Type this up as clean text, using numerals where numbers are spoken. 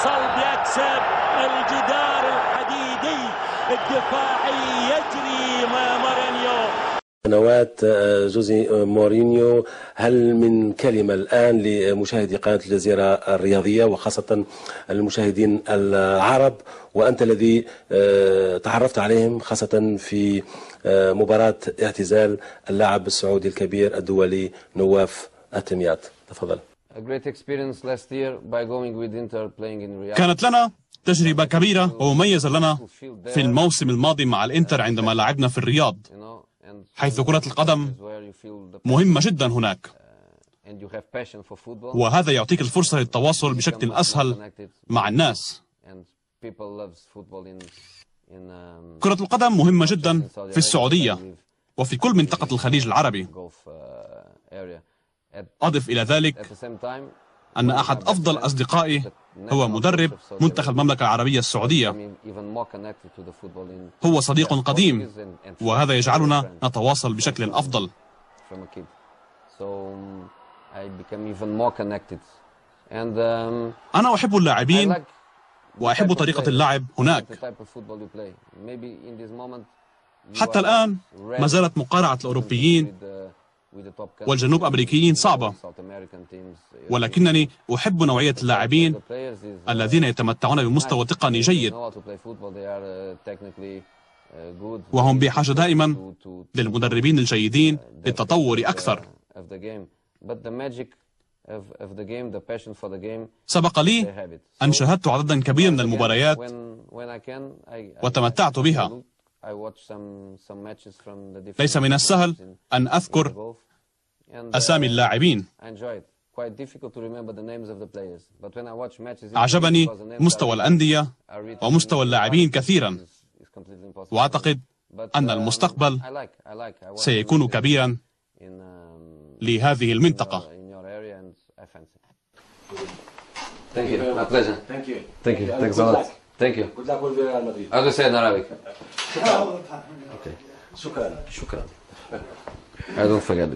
الصلب يكسب الجدار الحديدي الدفاعي يجري مورينيو. سنوات جوزي مورينيو، هل من كلمة الآن لمشاهدي قناة الجزيرة الرياضية وخاصة المشاهدين العرب، وأنت الذي تعرفت عليهم خاصة في مباراة اعتزال اللاعب السعودي الكبير الدولي نواف التميات؟ تفضل. كانت لنا تجربة كبيرة ومميزة لنا في الموسم الماضي مع الإنتر عندما لعبنا في الرياض، حيث كرة القدم مهمة جدا هناك، وهذا يعطيك الفرصة للتواصل بشكل أسهل مع الناس. كرة القدم مهمة جدا في السعودية وفي كل منطقة الخليج العربي. أضف إلى ذلك أن أحد أفضل أصدقائي هو مدرب منتخب المملكة العربية السعودية، هو صديق قديم، وهذا يجعلنا نتواصل بشكل أفضل. أنا أحب اللاعبين وأحب طريقة اللعب هناك. حتى الآن ما زالت مقارعة الأوروبيين والجنوب أمريكيين صعبة، ولكنني أحب نوعية اللاعبين الذين يتمتعون بمستوى تقني جيد، وهم بحاجة دائما للمدربين الجيدين للتطور أكثر. سبق لي أن شاهدت عددا كبيرا من المباريات وتمتعت بها. ليس من السهل أن أذكر أسامي اللاعبين. أعجبني مستوى الأندية ومستوى اللاعبين كثيرا، وأعتقد أن المستقبل سيكون كبيرا لهذه المنطقة. Thank you. My pleasure. Thank you. Thank you. Thanks a lot. Thank you. Good luck with Real Madrid. I'll just say it in Arabic. Okay. شكرا. I don't forget.